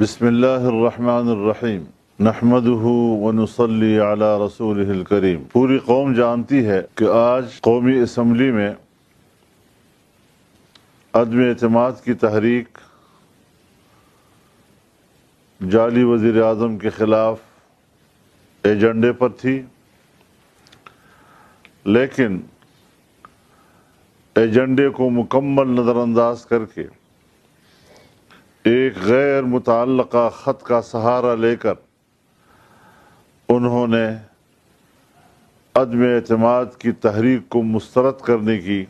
بسم اللہ الرحمن الرحیم نحمدہ ونصلی علی رسولہ الکریم۔ پوری قوم جانتی ہے کہ آج قومی اسمبلی میں عدم اعتماد کی تحریک جعلی وزیر اعظم کے خلاف ایجنڈے پر تھی، لیکن ایجنڈے کو مکمل نظر انداز کر کے ایک غیر متعلقہ خط کا سہارا لے کر انہوں نے عدم اعتماد کی تحریک کو مسترد کرنے کی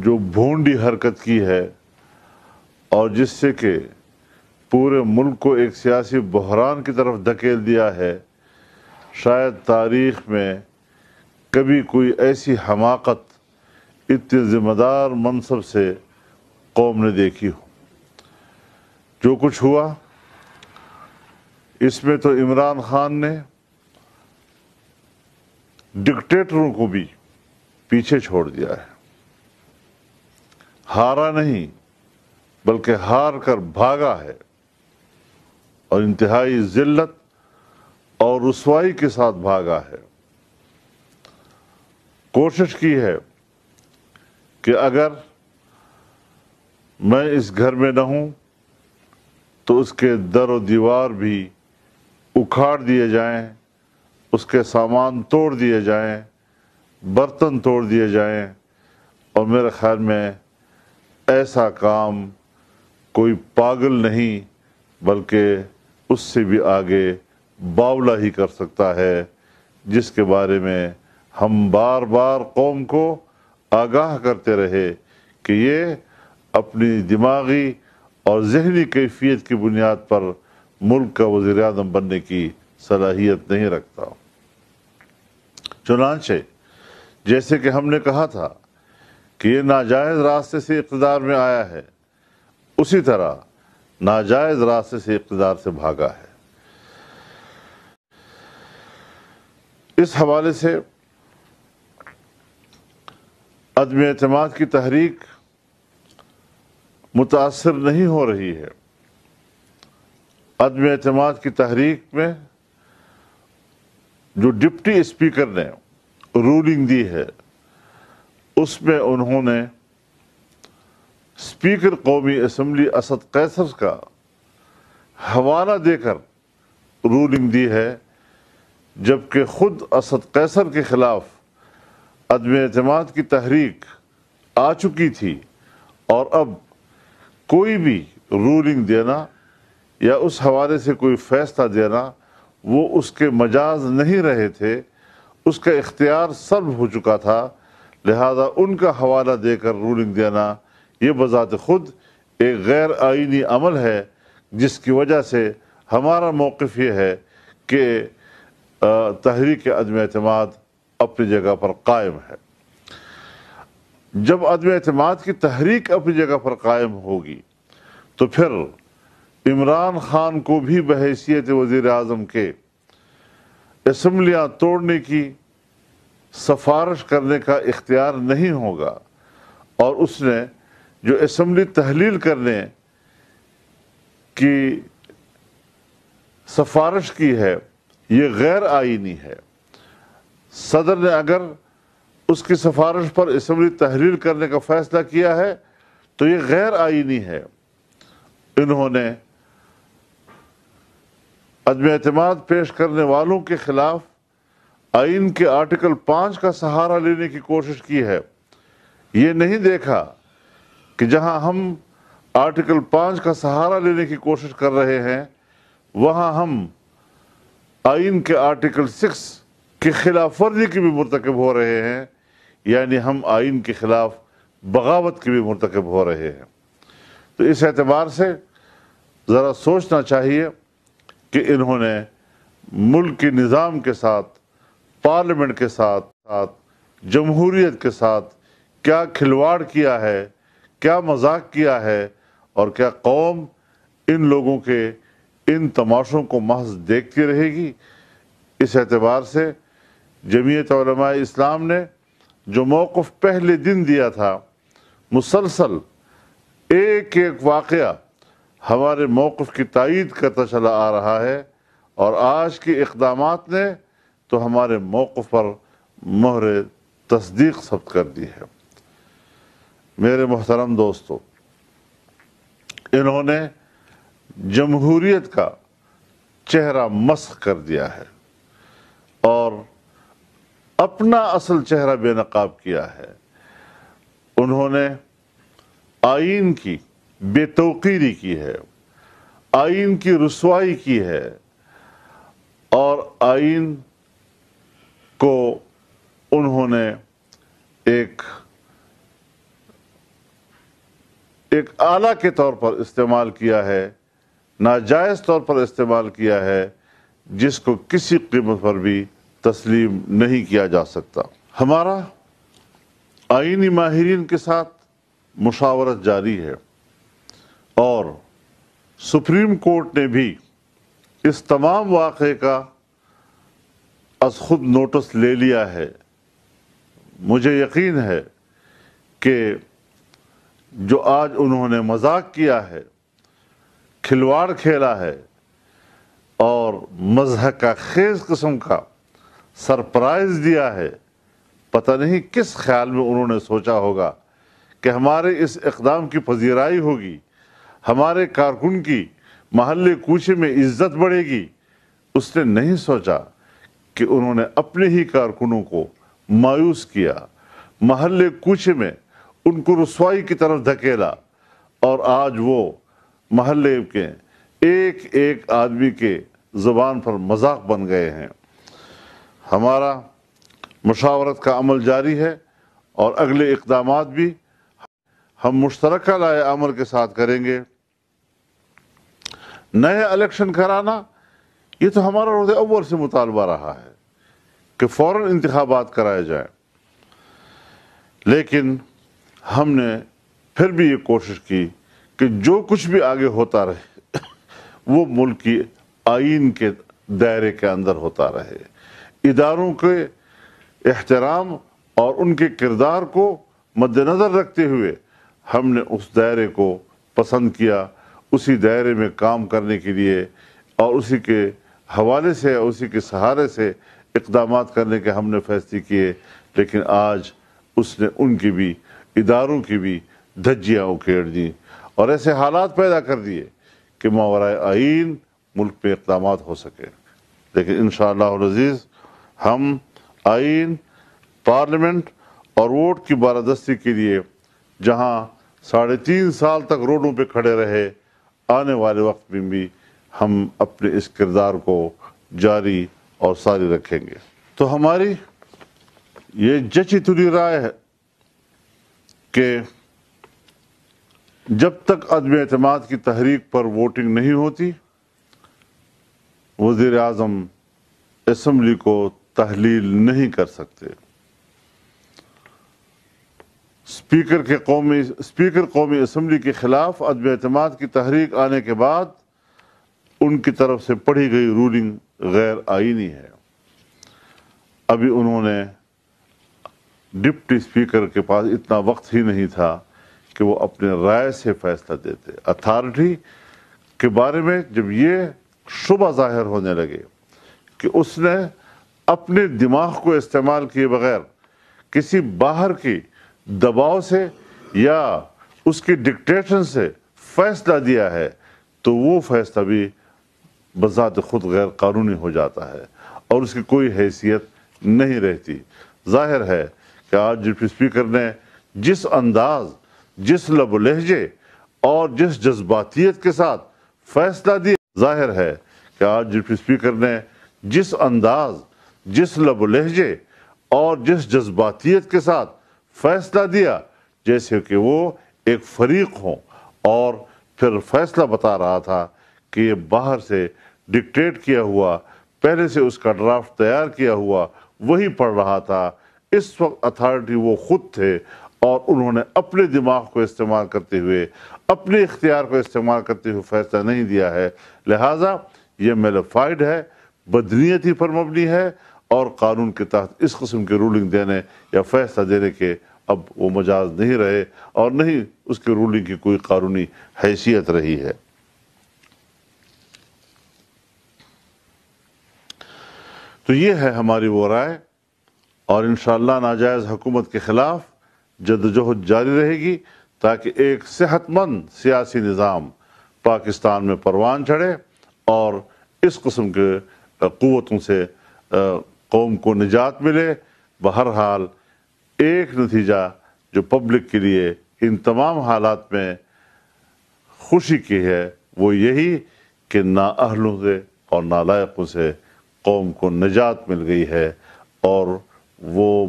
جو بھونڈی حرکت کی ہے، اور جس سے کہ پورے ملک کو ایک سیاسی بحران کی طرف دھکیل دیا ہے، شاید تاریخ میں کبھی کوئی ایسی حماقت اتنی ذمہ دار منصب سے قوم نے دیکھی ہو۔ جو کچھ ہوا اس میں تو عمران خان نے ڈکٹیٹروں کو بھی پیچھے چھوڑ دیا ہے۔ ہارا نہیں بلکہ ہار کر بھاگا ہے، اور انتہائی ذلت اور رسوائی کے ساتھ بھاگا ہے۔ کوشش کی ہے کہ اگر میں اس گھر میں نہ ہوں تو اس کے در و دیوار بھی اکھاڑ دیے جائیں، اس کے سامان توڑ دیے جائیں، برتن توڑ دیے جائیں، اور میرے خیال میں ایسا کام کوئی پاگل نہیں بلکہ اس سے بھی آگے باولا ہی کر سکتا ہے، جس کے بارے میں ہم بار بار قوم کو آگاہ کرتے رہے کہ یہ اپنی دماغی اور ذہنی کیفیت کی بنیاد پر ملک کا وزیر اعظم بننے کی صلاحیت نہیں رکھتا۔ چنانچہ جیسے کہ ہم نے کہا تھا کہ یہ ناجائز راستے سے اقتدار میں آیا ہے، اسی طرح ناجائز راستے سے اقتدار سے بھاگا ہے۔ اس حوالے سے عدم اعتماد کی تحریک متاثر نہیں ہو رہی ہے۔ عدم اعتماد کی تحریک میں جو ڈپٹی اسپیکر نے رولنگ دی ہے، اس میں انہوں نے اسپیکر قومی اسمبلی اسد قیصر کا حوالہ دے کر رولنگ دی ہے، جبکہ خود اسد قیصر کے خلاف عدم اعتماد کی تحریک آ چکی تھی، اور اب کوئی بھی رولنگ دینا یا اس حوالے سے کوئی فیصلہ دینا وہ اس کے مجاز نہیں رہے تھے، اس کا اختیار سلب ہو چکا تھا، لہذا ان کا حوالہ دے کر رولنگ دینا یہ بذات خود ایک غیر آئینی عمل ہے، جس کی وجہ سے ہمارا موقف یہ ہے کہ تحریک عدم اعتماد اپنی جگہ پر قائم ہے۔ جب عدم اعتماد کی تحریک اپنی جگہ پر قائم ہوگی تو پھر عمران خان کو بھی بحیثیت وزیر اعظم کے اسمبلیاں توڑنے کی سفارش کرنے کا اختیار نہیں ہوگا، اور اس نے جو اسمبلی تحلیل کرنے کی سفارش کی ہے یہ غیر آئینی ہے۔ صدر نے اگر اس کی سفارش پر اسمبلی تحلیل کرنے کا فیصلہ کیا ہے تو یہ غیر آئینی ہے۔ انہوں نے عدم اعتماد پیش کرنے والوں کے خلاف آئین کے آرٹیکل 5 کا سہارا لینے کی کوشش کی ہے۔ یہ نہیں دیکھا کہ جہاں ہم آرٹیکل 5 کا سہارا لینے کی کوشش کر رہے ہیں وہاں ہم آئین کے آرٹیکل 6 کی خلاف ورزی کی بھی مرتکب ہو رہے ہیں، یعنی ہم آئین کے خلاف بغاوت کی بھی مرتکب ہو رہے ہیں۔ تو اس اعتبار سے ذرا سوچنا چاہیے کہ انہوں نے ملک کے نظام کے ساتھ، پارلیمنٹ کے ساتھ، جمہوریت کے ساتھ کیا کھلواڑ کیا ہے، کیا مذاق کیا ہے، اور کیا قوم ان لوگوں کے ان تماشوں کو محض دیکھتی رہے گی۔ اس اعتبار سے جمعیت علماء اسلام نے جو موقف پہلے دن دیا تھا، مسلسل ایک ایک واقعہ ہمارے موقف کی تائید کرتا چلا آ رہا ہے اور آج کے اقدامات نے تو ہمارے موقف پر مہر تصدیق ثبت کر دی ہے۔ میرے محترم دوستو، انہوں نے جمہوریت کا چہرہ مسخ کر دیا ہے اور اپنا اصل چہرہ بے نقاب کیا ہے۔ انہوں نے آئین کی بے توقیری کی ہے، آئین کی رسوائی کی ہے اور آئین کو انہوں نے ایک آلہ کے طور پر استعمال کیا ہے، ناجائز طور پر استعمال کیا ہے، جس کو کسی قیمت پر بھی تسلیم نہیں کیا جا سکتا۔ ہمارا آئینی ماہرین کے ساتھ مشاورت جاری ہے اور سپریم کورٹ نے بھی اس تمام واقعے کا از خود نوٹس لے لیا ہے۔ مجھے یقین ہے کہ جو آج انہوں نے مذاق کیا ہے، کھلواڑ کھیلا ہے اور مضحکہ خیز قسم کا سرپرائز دیا ہے، پتہ نہیں کس خیال میں انہوں نے سوچا ہوگا کہ ہمارے اس اقدام کی پذیرائی ہوگی، ہمارے کارکن کی محلے کوچے میں عزت بڑھے گی۔ اس نے نہیں سوچا کہ انہوں نے اپنے ہی کارکنوں کو مایوس کیا، محلے کوچے میں ان کو رسوائی کی طرف دھکیلا اور آج وہ محلے کے ایک ایک آدمی کے زبان پر مذاق بن گئے ہیں۔ ہمارا مشاورت کا عمل جاری ہے اور اگلے اقدامات بھی ہم مشترکہ رائے عمل کے ساتھ کریں گے۔ نئے الیکشن کرانا یہ تو ہمارا روز اول سے مطالبہ رہا ہے کہ فوراً انتخابات کرائے جائیں، لیکن ہم نے پھر بھی یہ کوشش کی کہ جو کچھ بھی آگے ہوتا رہے وہ ملک کی آئین کے دائرے کے اندر ہوتا رہے، اداروں کے احترام اور ان کے کردار کو مد نظر رکھتے ہوئے ہم نے اس دائرے کو پسند کیا، اسی دائرے میں کام کرنے کے لیے اور اسی کے حوالے سے اسی کے سہارے سے اقدامات کرنے کے ہم نے فیصلے کیے۔ لیکن آج اس نے ان کی بھی اداروں کی بھی دھجیاں اکھیڑ دیں اور ایسے حالات پیدا کر دیے کہ ماورائے آئین ملک پہ اقدامات ہو سکے۔ لیکن انشاءاللہ العزیز ہم آئین، پارلیمنٹ اور ووٹ کی بالادستی کے لیے جہاں 3.5 سال تک روڈوں پہ کھڑے رہے، آنے والے وقت میں بھی ہم اپنے اس کردار کو جاری اور ساری رکھیں گے۔ تو ہماری یہ جچی تلی رائے ہے کہ جب تک عدم اعتماد کی تحریک پر ووٹنگ نہیں ہوتی، وزیر اعظم اسمبلی کو تحلیل نہیں کر سکتے۔ اسپیکر قومی اسمبلی کے خلاف عدم اعتماد کی تحریک آنے کے بعد ان کی طرف سے پڑھی گئی رولنگ غیر آئینی ہے۔ ابھی انہوں نے ڈپٹی اسپیکر کے پاس اتنا وقت ہی نہیں تھا کہ وہ اپنے رائے سے فیصلہ دیتے۔ اتھارٹی کے بارے میں جب یہ شبہ ظاہر ہونے لگے کہ اس نے اپنے دماغ کو استعمال کیے بغیر کسی باہر کی دباؤ سے یا اس کی ڈکٹیشن سے فیصلہ دیا ہے، تو وہ فیصلہ بھی بذات خود غیر قانونی ہو جاتا ہے اور اس کی کوئی حیثیت نہیں رہتی۔ ظاہر ہے کہ آج ڈپٹی اسپیکر نے جس انداز، جس لب و لہجے اور جس جذباتیت کے ساتھ فیصلہ دیا، ظاہر ہے کہ آج ڈپٹی اسپیکر نے جس انداز، جس لب و لہجے اور جس جذباتیت کے ساتھ فیصلہ دیا، جیسے کہ وہ ایک فریق ہوں اور پھر فیصلہ بتا رہا تھا کہ یہ باہر سے ڈکٹیٹ کیا ہوا، پہلے سے اس کا ڈرافٹ تیار کیا ہوا وہی پڑھ رہا تھا۔ اس وقت اتھارٹی وہ خود تھے اور انہوں نے اپنے دماغ کو استعمال کرتے ہوئے، اپنے اختیار کو استعمال کرتے ہوئے فیصلہ نہیں دیا ہے، لہٰذا یہ میلیفائڈ ہے، بدنیتی پر مبنی ہے اور قانون کے تحت اس قسم کی رولنگ دینے یا فیصلہ دینے کے اب وہ مجاز نہیں رہے اور نہیں اس کی رولنگ کی کوئی قانونی حیثیت رہی ہے۔ تو یہ ہے ہماری وہ رائے، اور انشاءاللہ ناجائز حکومت کے خلاف جدوجہد جاری رہے گی تاکہ ایک صحت مند سیاسی نظام پاکستان میں پروان چڑھے اور اس قسم کے قوتوں سے قوم کو نجات ملے۔ بہرحال ایک نتیجہ جو پبلک کے لیے ان تمام حالات میں خوشی کی ہے وہ یہی کہ نااہلوں سے اور نالائقوں سے قوم کو نجات مل گئی ہے، اور وہ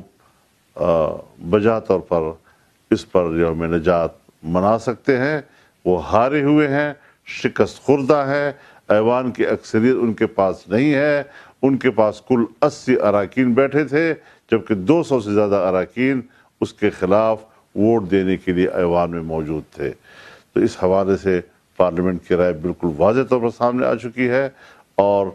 بجا طور پر اس پر یوم نجات منا سکتے ہیں۔ وہ ہارے ہوئے ہیں، شکست خوردہ ہے، ایوان کی اکثریت ان کے پاس نہیں ہے۔ ان کے پاس کل 80 اراکین بیٹھے تھے، جبکہ 200 سے زیادہ اراکین اس کے خلاف ووٹ دینے کے لیے ایوان میں موجود تھے۔ تو اس حوالے سے پارلیمنٹ کی رائے بالکل واضح طور پر سامنے آ چکی ہے، اور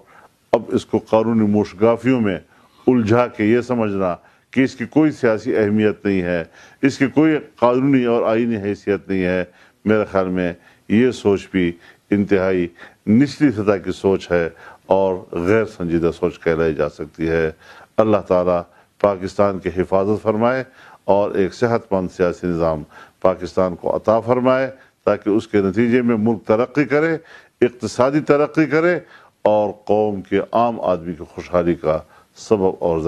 اب اس کو قانونی موشگافیوں میں الجھا کے یہ سمجھنا کہ اس کی کوئی سیاسی اہمیت نہیں ہے، اس کی کوئی قانونی اور آئینی حیثیت نہیں ہے، میرے خیال میں یہ سوچ بھی انتہائی نچلی سطح کی سوچ ہے اور غیر سنجیدہ سوچ کہلائی جا سکتی ہے۔ اللہ تعالیٰ پاکستان کی حفاظت فرمائے اور ایک صحت مند سیاسی نظام پاکستان کو عطا فرمائے تاکہ اس کے نتیجے میں ملک ترقی کرے، اقتصادی ترقی کرے اور قوم کے عام آدمی کی خوشحالی کا سبب اور